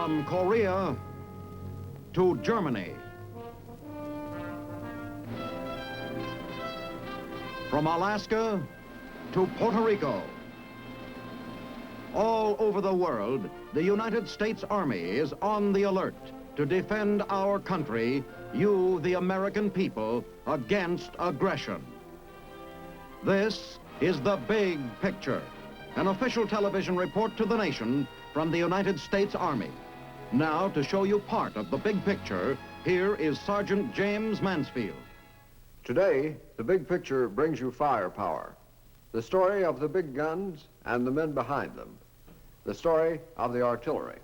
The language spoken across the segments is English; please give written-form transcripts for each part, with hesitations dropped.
From Korea to Germany. From Alaska to Puerto Rico. All over the world, the United States Army is on the alert to defend our country, you, the American people, against aggression. This is The Big Picture, an official television report to the nation from the United States Army. Now, to show you part of the big picture, here is Sergeant James Mansfield. Today, The Big Picture brings you firepower, the story of the big guns and the men behind them, the story of the artillery.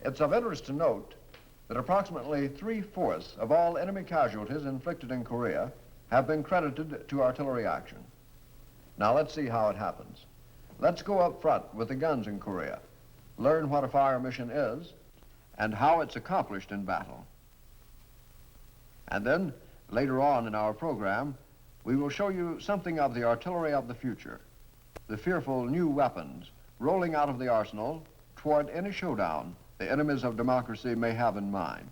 It's of interest to note that approximately 3/4 of all enemy casualties inflicted in Korea have been credited to artillery action. Now let's see how it happens. Let's go up front with the guns in Korea, learn what a fire mission is and how it's accomplished in battle. And then, later on in our program, we will show you something of the artillery of the future, the fearful new weapons rolling out of the arsenal toward any showdown the enemies of democracy may have in mind.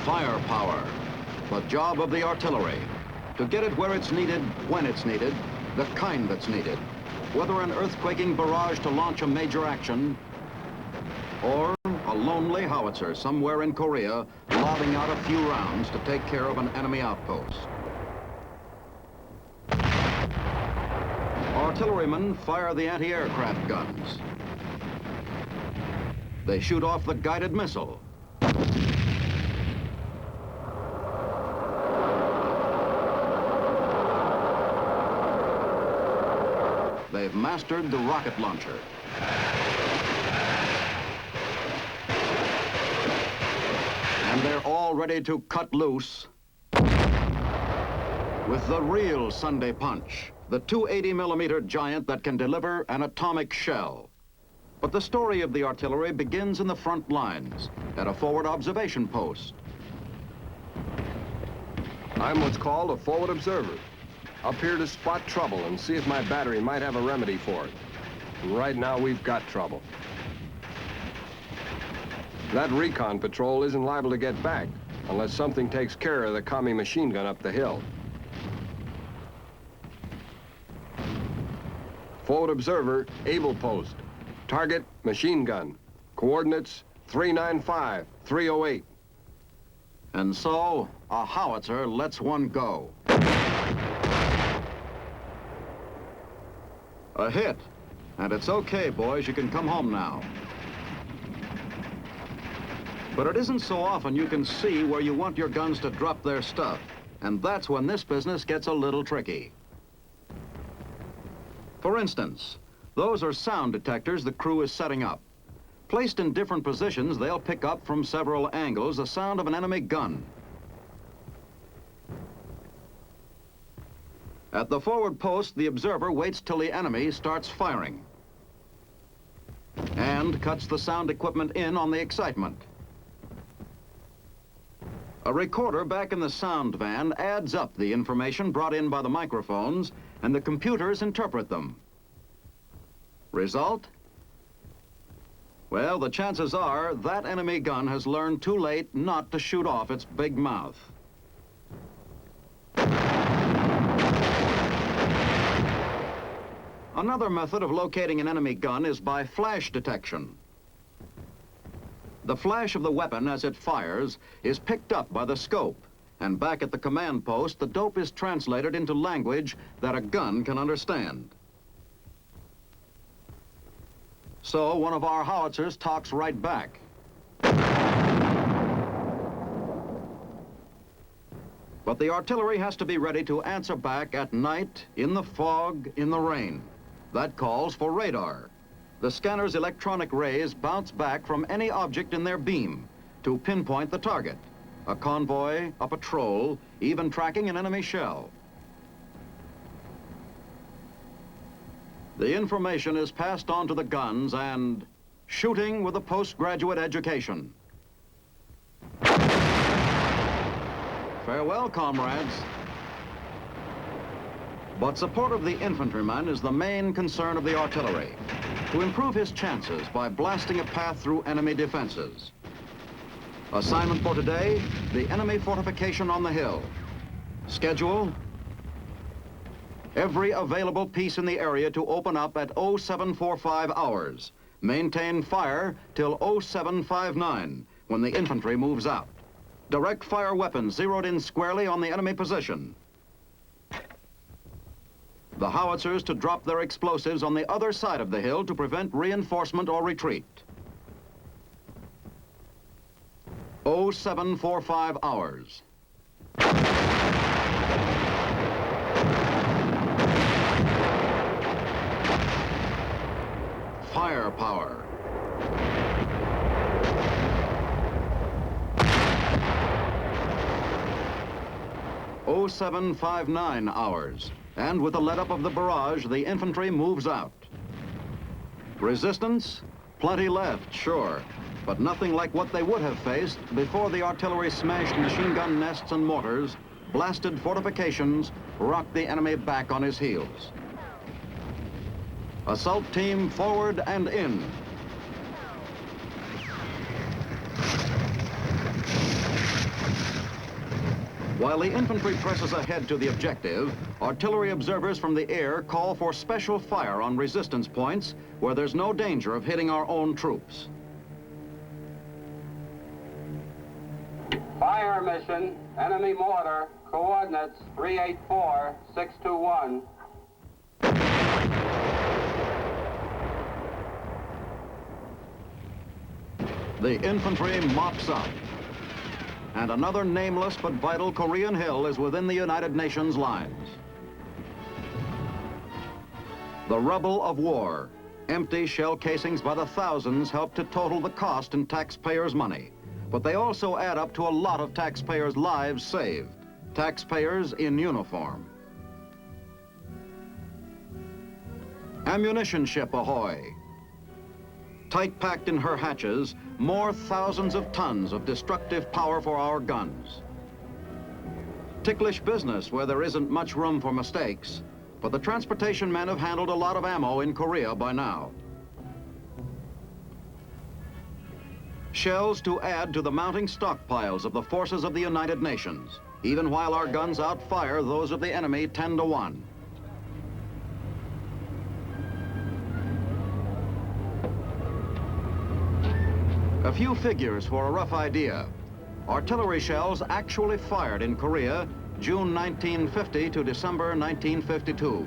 Firepower, the job of the artillery. To get it where it's needed, when it's needed, the kind that's needed. Whether an earthquaking barrage to launch a major action, or a lonely howitzer somewhere in Korea lobbing out a few rounds to take care of an enemy outpost. Artillerymen fire the anti-aircraft guns. They shoot off the guided missile. They've mastered the rocket launcher. And they're all ready to cut loose with the real Sunday Punch, the 280-millimeter giant that can deliver an atomic shell. But the story of the artillery begins in the front lines, at a forward observation post. I'm what's called a forward observer. Up here to spot trouble and see if my battery might have a remedy for it. And right now, we've got trouble. That recon patrol isn't liable to get back unless something takes care of the commie machine gun up the hill. Forward observer, Able Post. Target, machine gun. Coordinates, 395-308. And so, a howitzer lets one go. A hit. And it's okay, boys, you can come home now. But it isn't so often you can see where you want your guns to drop their stuff. And that's when this business gets a little tricky. For instance, those are sound detectors the crew is setting up. Placed in different positions, they'll pick up from several angles the sound of an enemy gun. At the forward post, the observer waits till the enemy starts firing and cuts the sound equipment in on the excitement. A recorder back in the sound van adds up the information brought in by the microphones, and the computers interpret them. Result? Well, the chances are that enemy gun has learned too late not to shoot off its big mouth. Another method of locating an enemy gun is by flash detection. The flash of the weapon as it fires is picked up by the scope, and back at the command post, the dope is translated into language that a gun can understand. So one of our howitzers talks right back. But the artillery has to be ready to answer back at night, in the fog, in the rain. That calls for radar. The scanner's electronic rays bounce back from any object in their beam to pinpoint the target, a convoy, a patrol, even tracking an enemy shell. The information is passed on to the guns and shooting with a postgraduate education. Farewell, comrades. But support of the infantryman is the main concern of the artillery, to improve his chances by blasting a path through enemy defenses. Assignment for today, the enemy fortification on the hill. Schedule: every available piece in the area to open up at 0745 hours. Maintain fire till 0759, when the infantry moves out. Direct fire weapons zeroed in squarely on the enemy position. The howitzers to drop their explosives on the other side of the hill to prevent reinforcement or retreat. 0745 hours. Firepower. Oh, 0759 hours. And with the let-up of the barrage, the infantry moves out. Resistance? Plenty left, sure, but nothing like what they would have faced before the artillery smashed machine gun nests and mortars, blasted fortifications, rocked the enemy back on his heels. Assault team forward and in. While the infantry presses ahead to the objective, artillery observers from the air call for special fire on resistance points where there's no danger of hitting our own troops. Fire mission, enemy mortar, coordinates 384-621. The infantry mops up. And another nameless but vital Korean hill is within the United Nations lines. The rubble of war, empty shell casings by the thousands help to total the cost in taxpayers' money. But they also add up to a lot of taxpayers' lives saved, taxpayers in uniform. Ammunition ship ahoy. Tight packed in her hatches, more thousands of tons of destructive power for our guns. Ticklish business where there isn't much room for mistakes, but the transportation men have handled a lot of ammo in Korea by now. Shells to add to the mounting stockpiles of the forces of the United Nations, even while our guns outfire those of the enemy 10 to 1. A few figures for a rough idea. Artillery shells actually fired in Korea June 1950 to December 1952.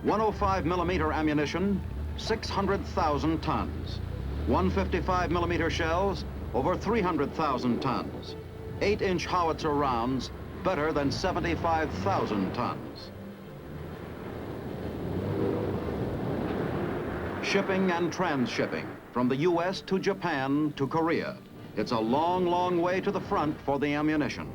105 millimeter ammunition, 600,000 tons. 155 millimeter shells, over 300,000 tons. 8-inch howitzer rounds, better than 75,000 tons. Shipping and transshipping. From the U.S. to Japan to Korea. It's a long, long way to the front for the ammunition.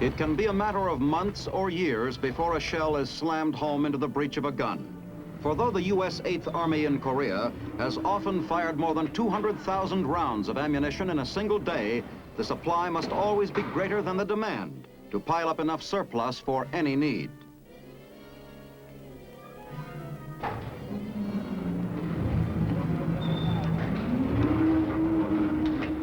It can be a matter of months or years before a shell is slammed home into the breech of a gun. For though the U.S. 8th Army in Korea has often fired more than 200,000 rounds of ammunition in a single day, the supply must always be greater than the demand to pile up enough surplus for any need.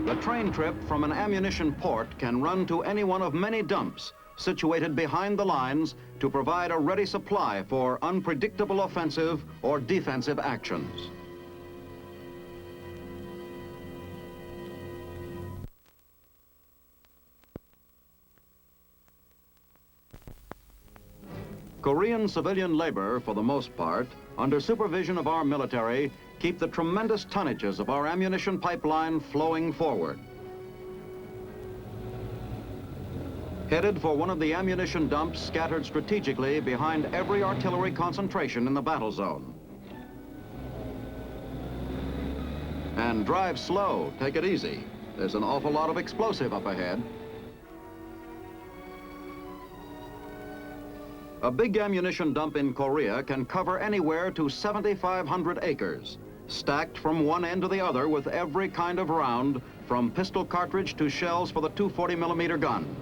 The train trip from an ammunition port can run to any one of many dumps situated behind the lines to provide a ready supply for unpredictable offensive or defensive actions. Korean civilian labor, for the most part, under supervision of our military, keep the tremendous tonnages of our ammunition pipeline flowing forward. Headed for one of the ammunition dumps scattered strategically behind every artillery concentration in the battle zone. And drive slow, take it easy. There's an awful lot of explosive up ahead. A big ammunition dump in Korea can cover anywhere to 7,500 acres, stacked from one end to the other with every kind of round, from pistol cartridge to shells for the 240mm gun.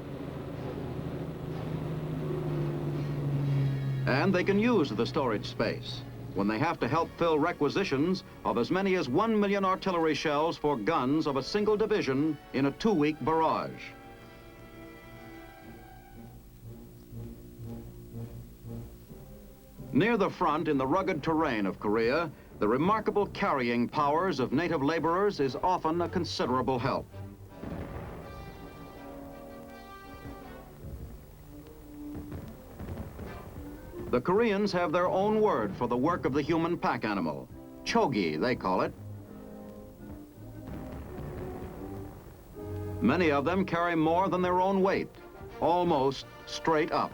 And they can use the storage space when they have to help fill requisitions of as many as 1 million artillery shells for guns of a single division in a 2-week barrage. Near the front in the rugged terrain of Korea, the remarkable carrying powers of native laborers is often a considerable help. The Koreans have their own word for the work of the human pack animal. Chogi, they call it. Many of them carry more than their own weight, almost straight up.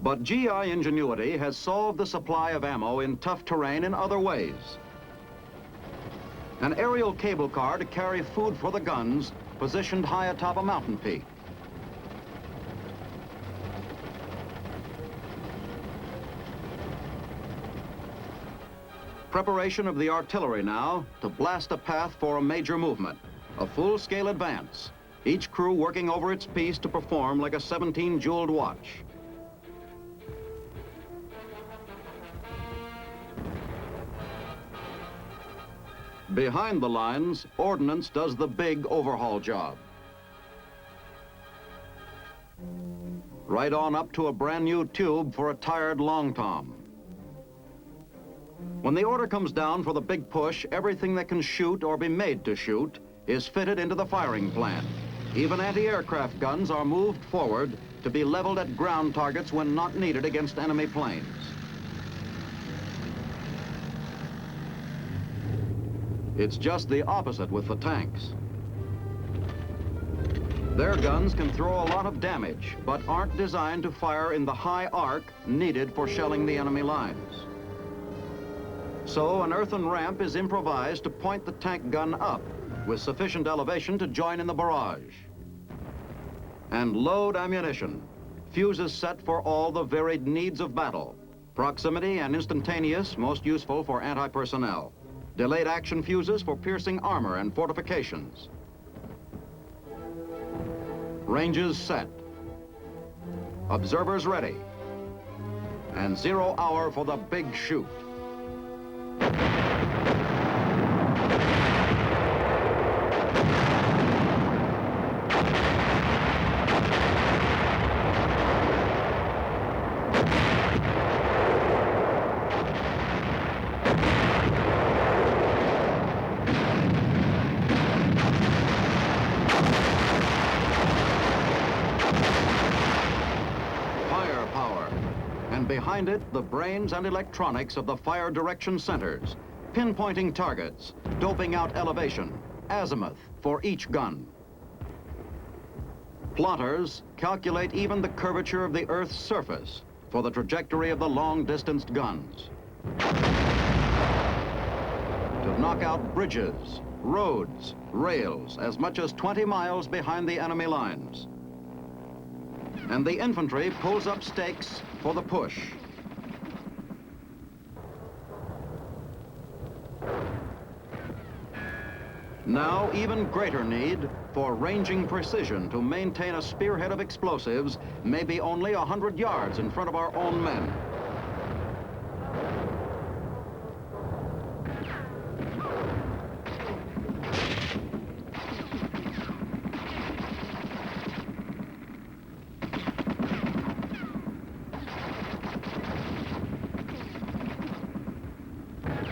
But GI ingenuity has solved the supply of ammo in tough terrain in other ways. An aerial cable car to carry food for the guns positioned high atop a mountain peak. Preparation of the artillery now to blast a path for a major movement, a full-scale advance, each crew working over its piece to perform like a 17-jeweled watch. Behind the lines, ordnance does the big overhaul job. Right on up to a brand new tube for a tired long tom. When the order comes down for the big push, everything that can shoot or be made to shoot is fitted into the firing plant. Even anti-aircraft guns are moved forward to be leveled at ground targets when not needed against enemy planes. It's just the opposite with the tanks. Their guns can throw a lot of damage, but aren't designed to fire in the high arc needed for shelling the enemy lines. So an earthen ramp is improvised to point the tank gun up with sufficient elevation to join in the barrage. And load ammunition, fuses set for all the varied needs of battle. Proximity and instantaneous, most useful for anti-personnel. Delayed action fuses for piercing armor and fortifications. Ranges set. Observers ready. And 0 hour for the big shoot. Behind it, the brains and electronics of the fire direction centers, pinpointing targets, doping out elevation, azimuth for each gun. Plotters calculate even the curvature of the Earth's surface for the trajectory of the long-distanced guns. To knock out bridges, roads, rails, as much as 20 miles behind the enemy lines. And the infantry pulls up stakes for the push. Now, even greater need for ranging precision to maintain a spearhead of explosives, maybe only 100 yards in front of our own men.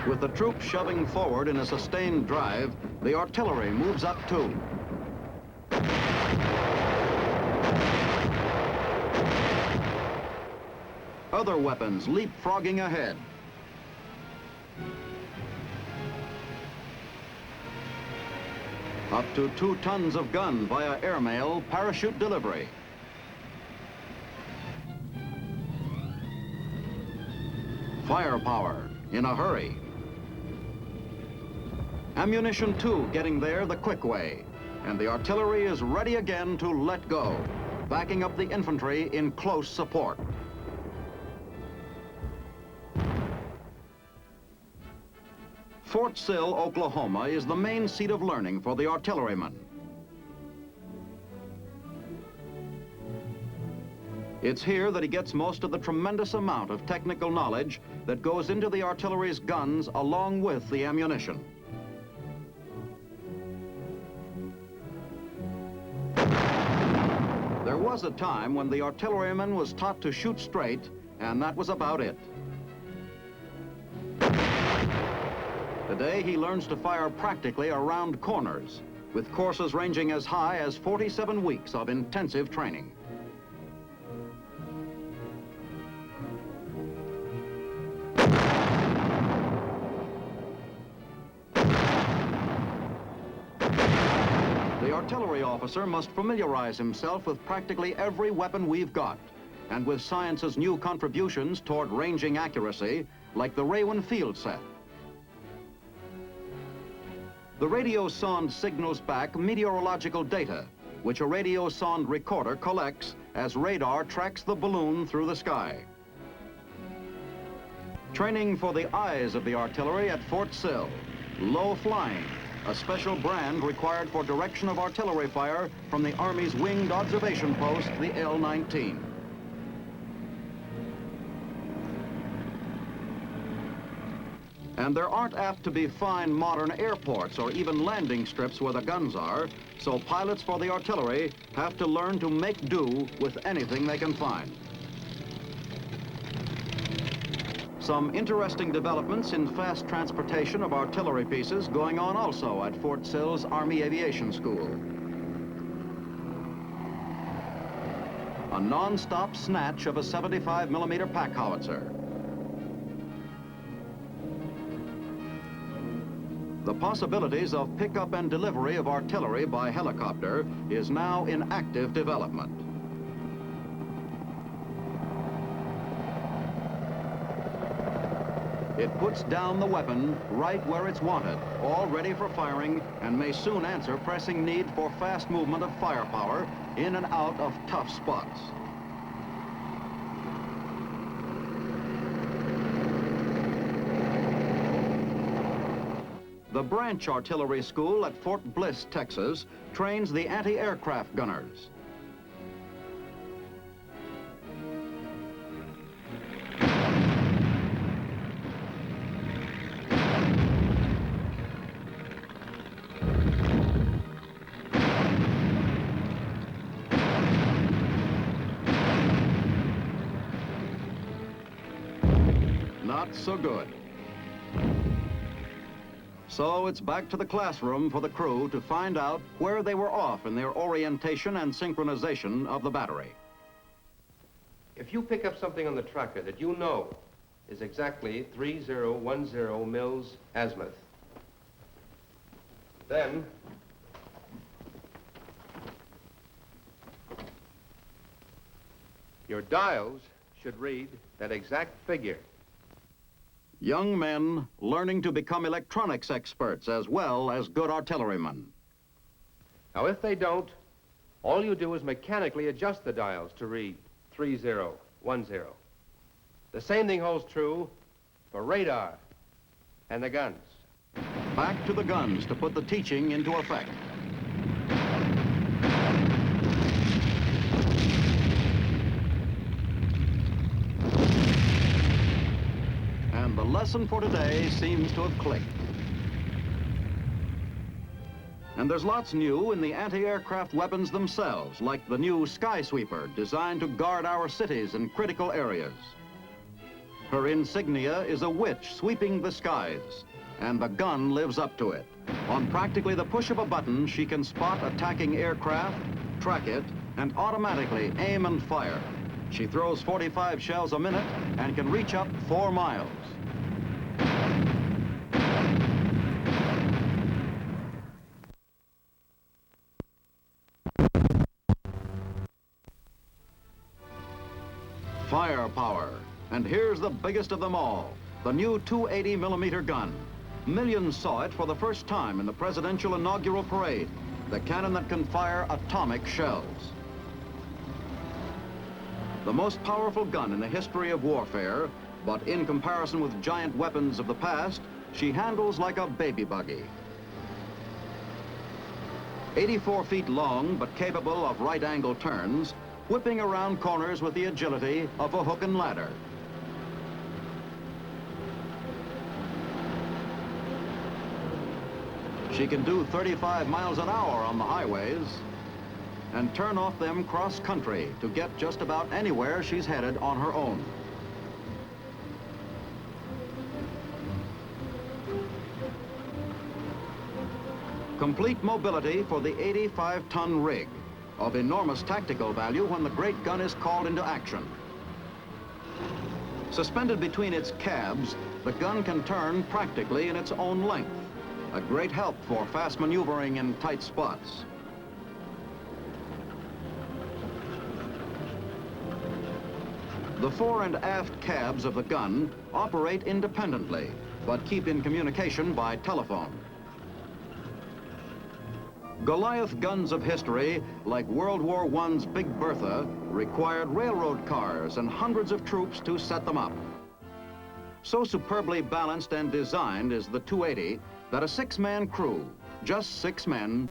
With the troops shoving forward in a sustained drive, the artillery moves up too. Other weapons leapfrogging ahead. Up to 2 tons of gun via airmail parachute delivery. Firepower in a hurry. Ammunition too getting there the quick way. and the artillery is ready again to let go, backing up the infantry in close support. Fort Sill, Oklahoma is the main seat of learning for the artilleryman. It's here that he gets most of the tremendous amount of technical knowledge that goes into the artillery's guns along with the ammunition. There was a time when the artilleryman was taught to shoot straight, and that was about it. Today, he learns to fire practically around corners, with courses ranging as high as 47 weeks of intensive training. The artillery officer must familiarize himself with practically every weapon we've got, and with science's new contributions toward ranging accuracy, like the Raywin field set. The radio sonde signals back meteorological data, which a radio sonde recorder collects as radar tracks the balloon through the sky. Training for the eyes of the artillery at Fort Sill, low flying, a special brand required for direction of artillery fire from the Army's winged observation post, the L-19. And there aren't apt to be fine modern airports or even landing strips where the guns are, so pilots for the artillery have to learn to make do with anything they can find. Some interesting developments in fast transportation of artillery pieces going on also at Fort Sill's Army Aviation School. A non-stop snatch of a 75-millimeter pack howitzer. The possibilities of pickup and delivery of artillery by helicopter is now in active development. It puts down the weapon right where it's wanted, all ready for firing, and may soon answer pressing need for fast movement of firepower in and out of tough spots. The Branch Artillery School at Fort Bliss, Texas, trains the anti-aircraft gunners. Not so good. So it's back to the classroom for the crew to find out where they were off in their orientation and synchronization of the battery. If you pick up something on the tracker that you know is exactly 3010 mils azimuth, then your dials should read that exact figure. Young men learning to become electronics experts as well as good artillerymen. Now, if they don't, all you do is mechanically adjust the dials to read 3010. The same thing holds true for radar and the guns. Back to the guns to put the teaching into effect. And the lesson for today seems to have clicked. And there's lots new in the anti-aircraft weapons themselves, like the new Sky Sweeper, designed to guard our cities and critical areas. Her insignia is a witch sweeping the skies, and the gun lives up to it. On practically the push of a button, she can spot attacking aircraft, track it, and automatically aim and fire. She throws 45 shells a minute and can reach up 4 miles. Firepower. And here's the biggest of them all, the new 280 millimeter gun. Millions saw it for the first time in the presidential inaugural parade. the cannon that can fire atomic shells. The most powerful gun in the history of warfare, but in comparison with giant weapons of the past, she handles like a baby buggy. 84 feet long, but capable of right-angle turns, whipping around corners with the agility of a hook and ladder. She can do 35 miles an hour on the highways and turn off them cross-country to get just about anywhere she's headed on her own. Complete mobility for the 85-ton rig, of enormous tactical value when the great gun is called into action. Suspended between its cabs, the gun can turn practically in its own length, a great help for fast maneuvering in tight spots. The fore and aft cabs of the gun operate independently, but keep in communication by telephone. Goliath guns of history, like World War I's Big Bertha, required railroad cars and hundreds of troops to set them up. So superbly balanced and designed is the 280 that a 6-man crew, just 6 men,